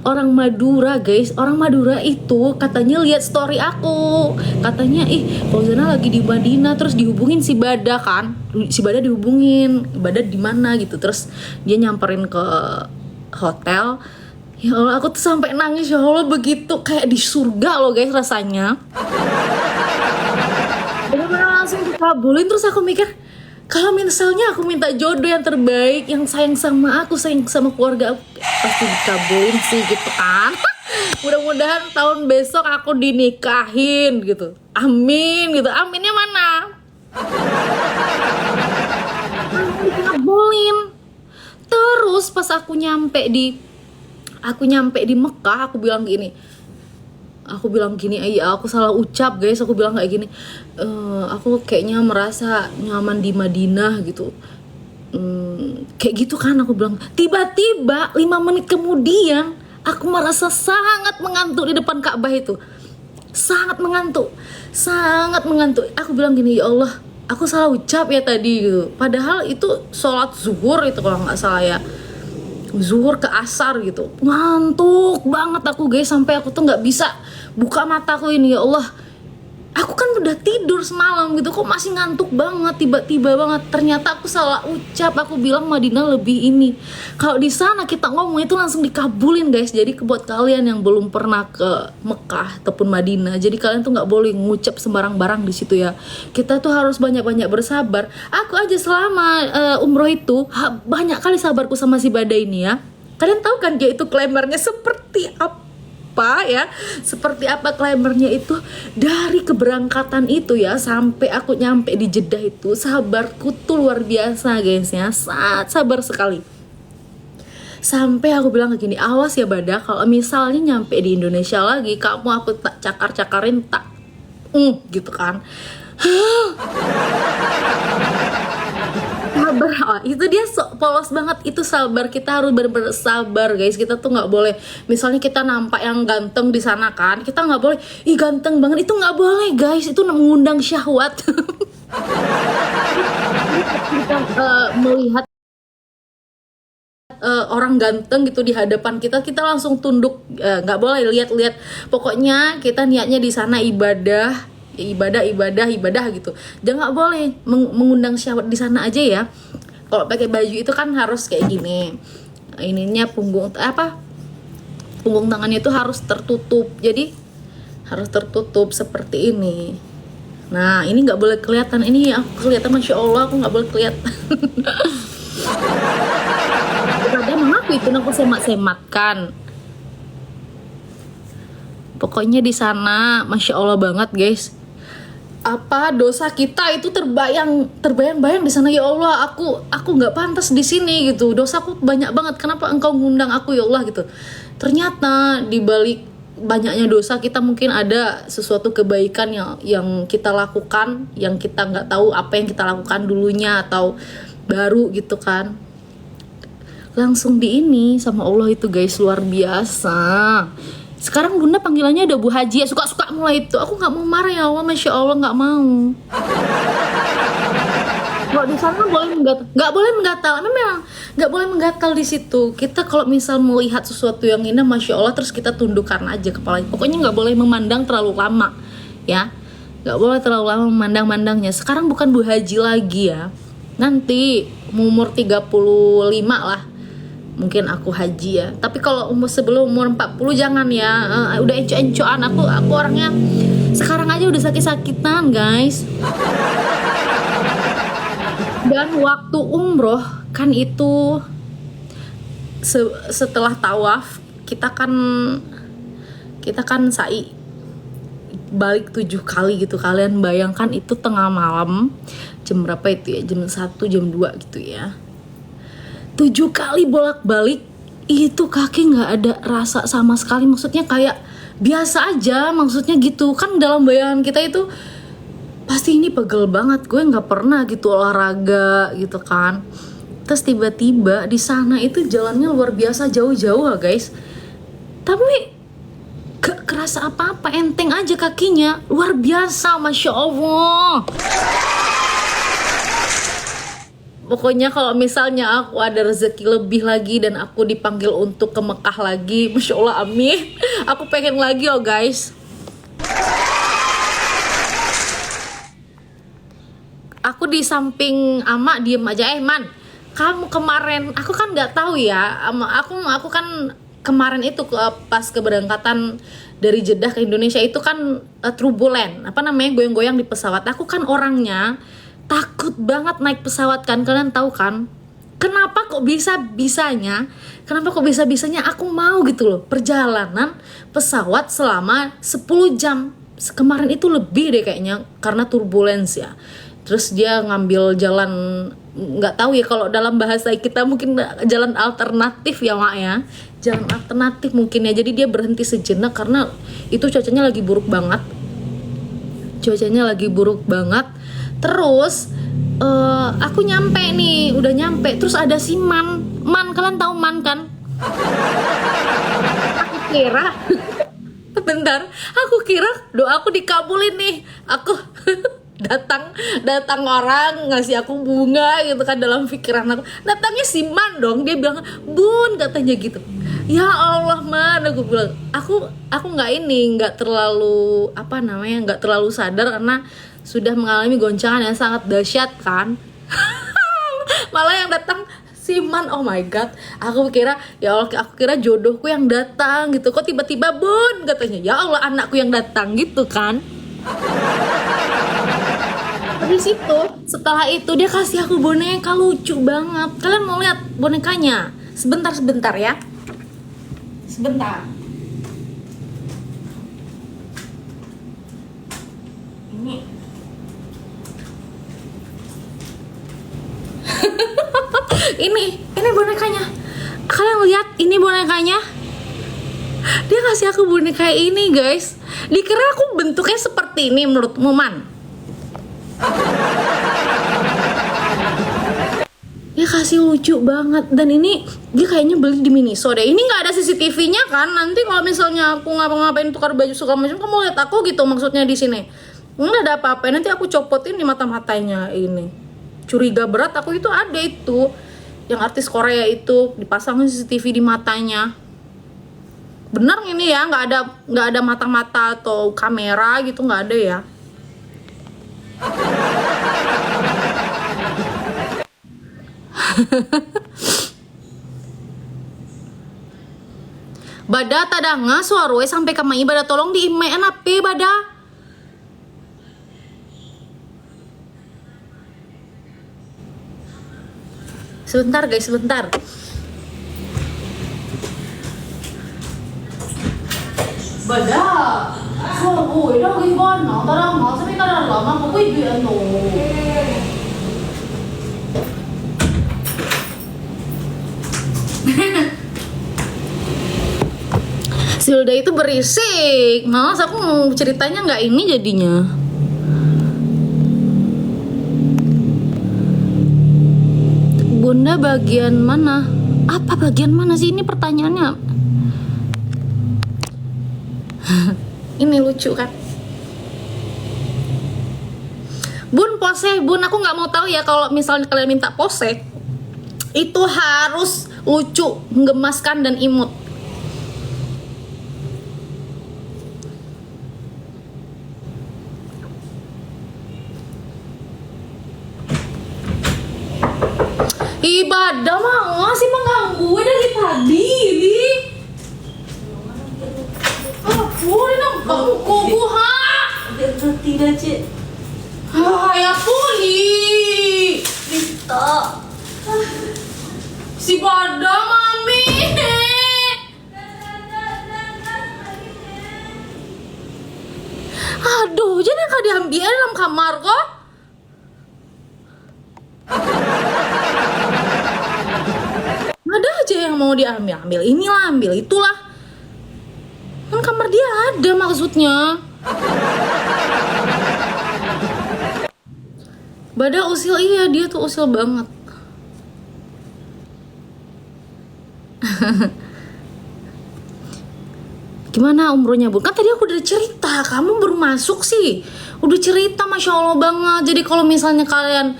orang Madura guys. Orang Madura itu katanya lihat story aku, katanya Fauzana lagi di Madinah, terus dihubungin si Bada kan, si Bada dihubungin, Bada di mana gitu, terus dia nyamperin ke hotel. Ya Allah, aku tuh sampai nangis, ya Allah, begitu kayak di surga loh guys rasanya. Bener-bener langsung dikabulin. Terus aku mikir, kalau misalnya aku minta jodoh yang terbaik, yang sayang sama aku, sayang sama keluarga aku, pasti dikabulin sih gitu kan. Mudah-mudahan tahun besok aku dinikahin gitu. Amin gitu. Aminnya mana? Dikabulin. Terus pas aku nyampe di Mekah, aku bilang gini, iya aku salah ucap guys, aku bilang kayak gini, aku kayaknya merasa nyaman di Madinah gitu, kayak gitu kan aku bilang. Tiba-tiba 5 menit kemudian aku merasa sangat mengantuk di depan Ka'bah itu, sangat mengantuk. Aku bilang gini, ya Allah, aku salah ucap ya tadi gitu, padahal itu sholat zuhur itu kalau nggak salah ya, zuhur ke asar gitu. Ngantuk banget aku guys, sampai aku tuh nggak bisa buka mataku ini. Ya Allah, aku kan udah tidur semalam gitu, kok masih ngantuk banget, tiba-tiba banget. Ternyata aku salah ucap, aku bilang Madinah lebih ini. Kalau di sana kita ngomong itu langsung dikabulin guys. Jadi buat kalian yang belum pernah ke Mekah ataupun Madinah, jadi kalian tuh nggak boleh ngucap sembarang barang di situ ya. Kita tuh harus banyak-banyak bersabar. Aku aja selama umroh itu banyak kali sabarku sama si Badai ini ya. Kalian tahu kan dia itu klamernya seperti apa ya, seperti apa klamernya itu. Dari keberangkatan itu ya sampai aku nyampe di Jeddah itu, sabarku tuh luar biasa guys ya, sangat sabar sekali. Sampai aku bilang kayak gini, awas ya Bada, kalau misalnya nyampe di Indonesia lagi, kamu aku tak cakar-cakarin tak gitu kan. Sabar, itu dia polos banget. Itu sabar, kita harus bener-bener sabar guys. Kita tuh nggak boleh, misalnya kita nampak yang ganteng di sana kan, kita nggak boleh ganteng banget, itu nggak boleh guys, itu mengundang syahwat. Kita melihat orang ganteng gitu di hadapan kita, kita langsung tunduk, nggak boleh lihat-lihat. Pokoknya kita niatnya di sana ibadah gitu. Jangan boleh mengundang syahwat di sana aja ya. Kalau pakai baju itu kan harus kayak gini. Ininya punggung tangannya itu harus tertutup. Jadi harus tertutup seperti ini. Nah, ini nggak boleh kelihatan. Ini aku kelihatan, masya Allah, aku nggak boleh kelihatan. Ada mengaku itu aku semat-sematkan. Pokoknya di sana masya Allah banget guys. Apa dosa kita itu terbayang-bayang di sana. Ya Allah, aku nggak pantas di sini gitu, dosaku banyak banget, kenapa engkau ngundang aku ya Allah gitu. Ternyata di balik banyaknya dosa kita mungkin ada sesuatu kebaikan yang kita lakukan, yang kita nggak tahu apa yang kita lakukan dulunya atau baru gitu kan. Langsung di ini sama Allah itu guys, luar biasa. Sekarang Bunda panggilannya udah Bu Haji ya, suka-suka mulai itu. Aku nggak mau marah ya Allah, masya Allah nggak mau. Kalau di sana nggak boleh menggatal, memang nggak boleh menggatal di situ. Kita kalau misal melihat sesuatu yang indah, masya Allah, terus kita tundukkan aja kepala. Pokoknya nggak boleh memandang terlalu lama, ya. Nggak boleh terlalu lama memandang-mandangnya. Sekarang bukan Bu Haji lagi ya. Nanti umur 35 lah mungkin aku haji ya. Tapi kalau sebelum umur 40 jangan ya. Udah enco-encoan aku orangnya sekarang aja udah sakit-sakitan guys. Dan waktu umroh kan itu setelah tawaf kita kan sa'i balik 7 kali gitu. Kalian bayangkan itu tengah malam, jam berapa itu ya, jam 1, jam 2 gitu ya, 7 kali bolak-balik. Itu kaki nggak ada rasa sama sekali, maksudnya kayak biasa aja, maksudnya gitu kan. Dalam bayangan kita itu pasti ini pegel banget, gue nggak pernah gitu olahraga gitu kan. Terus tiba-tiba di sana itu jalannya luar biasa jauh-jauh lah guys, tapi gak kerasa apa-apa, enteng aja kakinya, luar biasa, masya Allah. Pokoknya kalau misalnya aku ada rezeki lebih lagi dan aku dipanggil untuk ke Mekah lagi, Masya Allah, amin. Aku pengen lagi oh guys. Aku di samping Ama diem aja, Man, kamu kemarin, aku kan nggak tahu ya, aku kan kemarin itu pas keberangkatan dari Jeddah ke Indonesia itu kan turbulen, apa namanya, goyang-goyang di pesawat. Aku kan orangnya takut banget naik pesawat kan, kalian tahu kan? Kenapa kok bisa-bisanya aku mau gitu loh perjalanan pesawat selama 10 jam. Kemarin itu lebih deh kayaknya karena turbulence ya. Terus dia ngambil jalan, nggak tahu ya kalau dalam bahasa kita mungkin jalan alternatif ya Mak ya. Jalan alternatif mungkin ya. Jadi dia berhenti sejenak karena itu cuacanya lagi buruk banget. Terus aku nyampe nih, udah nyampe. Terus ada si Man, kalian tahu Man kan? Aku kira bentar, aku kira doaku dikabulin nih. Aku datang orang ngasih aku bunga gitu kan, dalam pikiran aku datangnya si Man dong. Dia bilang, Bun, katanya gitu. Ya Allah Man, aku bilang, aku nggak terlalu nggak terlalu sadar karena sudah mengalami goncangan yang sangat dahsyat kan. Malah yang datang si Man, oh my god, aku kira ya Allah, aku kira jodohku yang datang gitu, kok tiba-tiba Bun katanya, ya Allah anakku yang datang gitu kan. Habis itu, setelah itu dia kasih aku boneka lucu banget. Kalian mau lihat bonekanya? Sebentar ya. Sebentar. Ini bonekanya. Kalian lihat ini bonekanya? Dia kasih aku boneka ini guys. Dikira aku bentuknya seperti ini menurutmu Man? Dia kasih lucu banget. Dan ini dia kayaknya beli di Miniso deh. Ini nggak ada CCTV-nya kan? Nanti kalau misalnya aku ngapa-ngapain tukar baju segala macam, kamu lihat aku gitu maksudnya di sini. Nggak ada apa-apa. Nanti aku copotin di mata-matanya ini. Curiga berat aku itu ada itu. Yang artis Korea itu dipasangin CCTV di matanya. Bener ini ya, nggak ada mata-mata atau kamera gitu, nggak ada ya. Bada tadanga suarwe sampai ke mai bada tolong di email apa bada. Sebentar guys, sebentar. Bada. Suarwe dah gimana? Tadanga sampai kada lama kok itu ano. Silda itu berisik. Malas aku mau ceritanya nggak ini jadinya. Bunda bagian mana? Apa bagian mana sih ini pertanyaannya? Ini lucu kan? Bun pose, Bun, aku nggak mau tahu ya kalau misalnya kalian minta pose itu harus lucu, menggemaskan dan imut. Ibadah mah ngasih mengganggu dari tadi ini. Boleh dong kamu kubuha. Tidak cik. Ya puli. Bisa. Si Bada mami. Aduh, jadi kak diambil dalam kamar kok. Ada aja yang mau diambil, inilah ambil, itulah. Kan kamar dia ada maksudnya. Bada usil, iya dia tuh usil banget. Gimana umrohnya Bun? Kan tadi aku udah cerita, kamu baru masuk sih. Udah cerita Masya Allah banget. Jadi kalau misalnya kalian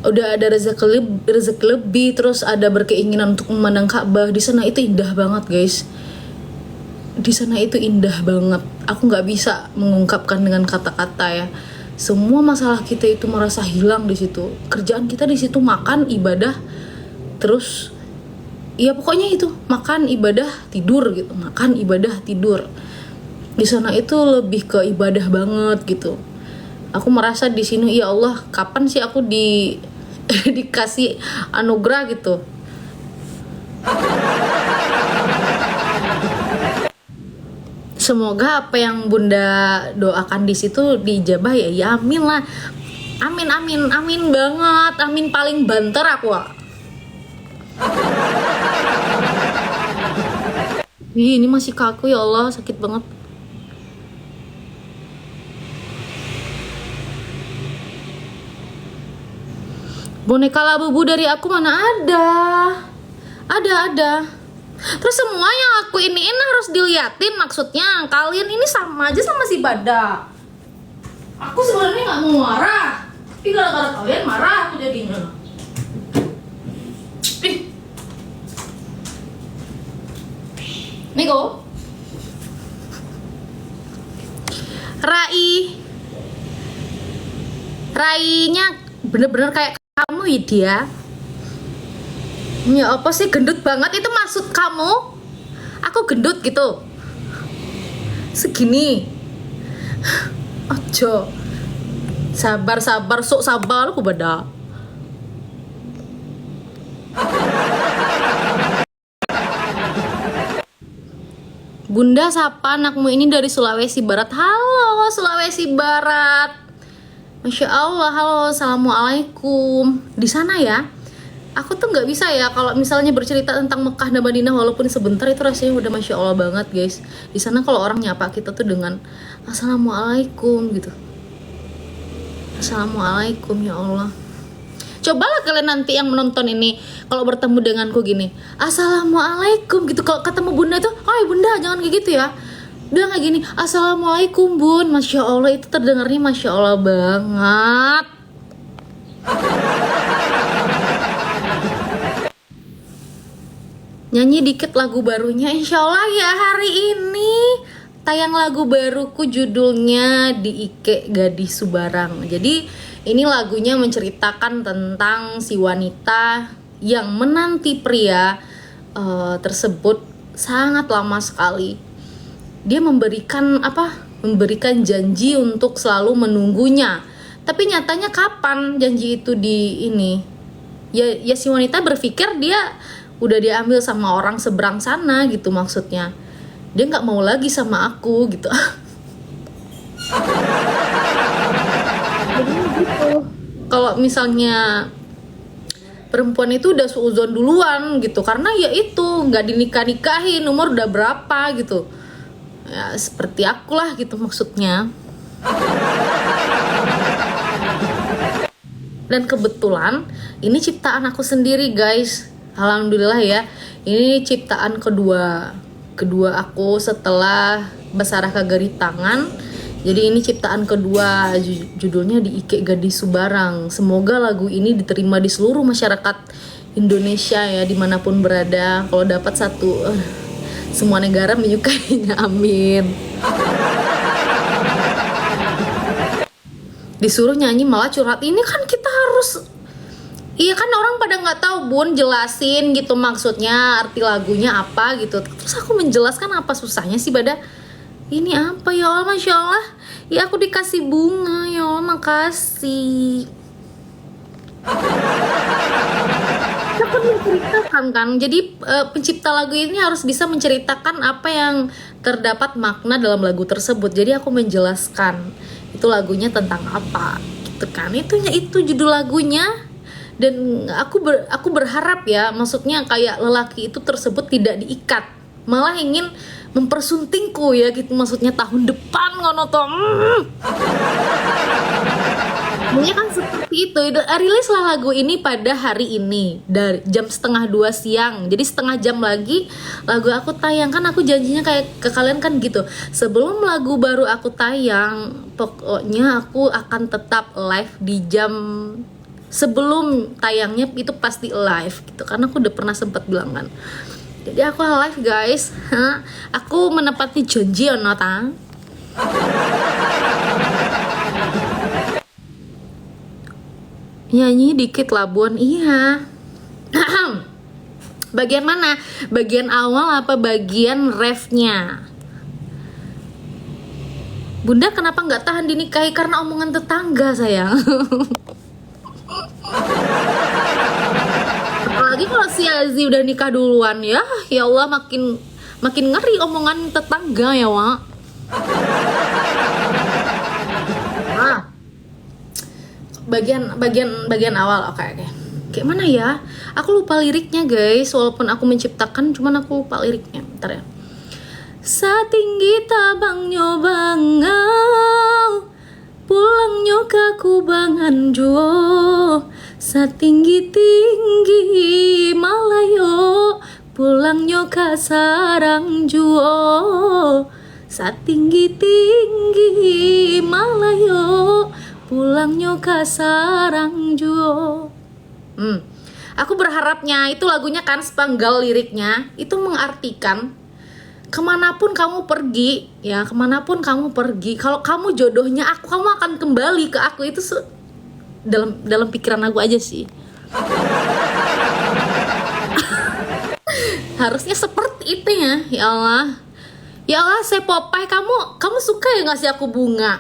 udah ada rezeki lebih, terus ada berkeinginan untuk memandang Ka'bah di sana. Itu indah banget guys, di sana itu indah banget. Aku nggak bisa mengungkapkan dengan kata-kata ya. Semua masalah kita itu merasa hilang di situ. Kerjaan kita di situ makan, ibadah, terus ya pokoknya itu makan, ibadah, tidur gitu. Makan, ibadah, tidur. Di sana itu lebih ke ibadah banget gitu. Aku merasa di sini, ya Allah, kapan sih aku dikasih anugerah gitu. Semoga apa yang Bunda doakan di situ dijabah ya. Ya amin lah. Amin, amin, amin banget. Amin paling banter aku. Ih, ini masih kaku ya Allah, sakit banget. Boneka Labubu dari aku mana ada? Ada. Terus semua yang aku iniin harus diliatin, maksudnya kalian ini sama aja sama si Bada. Aku sebenarnya nggak mau marah, tapi gara-gara kalian marah aku jadinya. Ih. Niko. Rainya bener-bener kayak kamu ya dia. Ya apa sih, gendut banget itu maksud kamu? Aku gendut gitu? Segini? Ojo. Sabar, sok sabar aku Bada. Bunda, sapa anakmu ini dari Sulawesi Barat. Halo Sulawesi Barat. Masya Allah, halo, assalamualaikum. Di sana ya, aku tuh nggak bisa ya kalau misalnya bercerita tentang Mekah dan Madinah walaupun sebentar, itu rasanya udah Masya Allah banget guys. Di sana kalau orang nyapa kita tuh dengan assalamualaikum gitu. Assalamualaikum, ya Allah. Cobalah kalian nanti yang menonton ini, kalau bertemu denganku gini, assalamualaikum gitu. Kalau ketemu Bunda tuh, hai Bunda, jangan kayak gitu ya. Bilang kayak gini, assalamualaikum Bun. Masya Allah, itu terdengarnya Masya Allah banget. Nyanyi dikit lagu barunya, insya Allah ya hari ini tayang lagu baruku, judulnya Di Ike Gadis Subarang. Jadi ini lagunya menceritakan tentang si wanita yang menanti pria tersebut sangat lama sekali. Dia memberikan janji untuk selalu menunggunya. Tapi nyatanya kapan janji itu ya si wanita berpikir dia udah diambil sama orang seberang sana gitu, maksudnya. Dia nggak mau lagi sama aku gitu. Jadi gitu. Kalau misalnya perempuan itu udah suuzon duluan gitu, karena ya itu nggak dinikah-nikahin, umur udah berapa gitu. Ya seperti akulah gitu maksudnya. Dan kebetulan ini ciptaan aku sendiri guys. Alhamdulillah ya. Ini ciptaan kedua aku setelah Basarah Kagari Tangan. Jadi ini ciptaan kedua, judulnya Di Ike Gadis Subarang. Semoga lagu ini diterima di seluruh masyarakat Indonesia ya, dimanapun berada. Kalau dapat satu, semua negara menyukainya, amin. Disuruh nyanyi malah curhat. Ini kan kita harus, iya kan orang pada nggak tahu Bun, jelasin gitu maksudnya arti lagunya apa gitu. Terus aku menjelaskan, apa susahnya sih Bada? Ini apa ya Allah, Masya Allah. Ya aku dikasih bunga, ya Allah makasih. Aku menceritakan kan. Jadi pencipta lagu ini harus bisa menceritakan apa yang terdapat makna dalam lagu tersebut. Jadi aku menjelaskan itu lagunya tentang apa gitu kan. Itu judul lagunya. Dan aku berharap ya, maksudnya kayak lelaki itu tersebut tidak diikat, malah ingin mempersuntingku ya gitu, maksudnya tahun depan ngono to. Maunya kan seperti itu. Rilislah lagu ini pada hari ini dari jam 1:30 siang. Jadi setengah jam lagi lagu aku tayang. Kan aku janjinya kayak ke kalian kan gitu, sebelum lagu baru aku tayang pokoknya aku akan tetap live di jam sebelum tayangnya itu pasti live gitu, karena aku udah pernah sempat bilang kan. Jadi aku live guys, aku menepati janji Onota. Nyanyi dikit Labuan, iya. Bagian mana? Bagian awal apa bagian refnya? Bunda kenapa nggak tahan dinikahi? Karena omongan tetangga sayang. Apalagi kalau si Azi udah nikah duluan, ya Allah, makin ngeri omongan tetangga ya Wak. Nah, bagian awal, oke. Kayak mana ya? Aku lupa liriknya guys, walaupun aku menciptakan, cuman aku lupa liriknya. Bentar ya. Satinggi tabang nyobangau, pulang nyoka kubangan juo. Satinggi tinggi malayo, pulang nyoka sarang juo. Satinggi tinggi malayo, pulang nyoka sarang juo. Aku berharapnya itu lagunya kan sepenggal liriknya itu mengartikan kemanapun kamu pergi, ya kemanapun kamu pergi, kalau kamu jodohnya aku, kamu akan kembali ke aku. Itu dalam pikiran aku aja sih. Harusnya seperti itu ya. Ya Allah, ya Allah, saya Popeye, kamu suka ya ngasih aku bunga?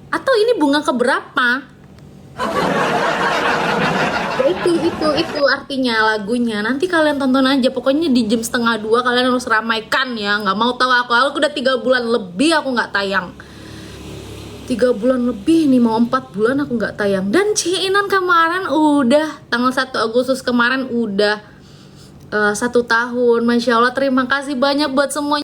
Atau ini bunga keberapa? Ya, itu artinya lagunya. Nanti kalian tonton aja, pokoknya di jam 1:30 kalian harus ramaikan ya. Nggak mau tahu aku udah 3 bulan lebih aku nggak tayang. 3 bulan lebih nih, mau 4 bulan aku nggak tayang. Dan Ciinan kemarin udah tanggal 1 Agustus kemarin udah 1 tahun. Masya Allah, terima kasih banyak buat semuanya.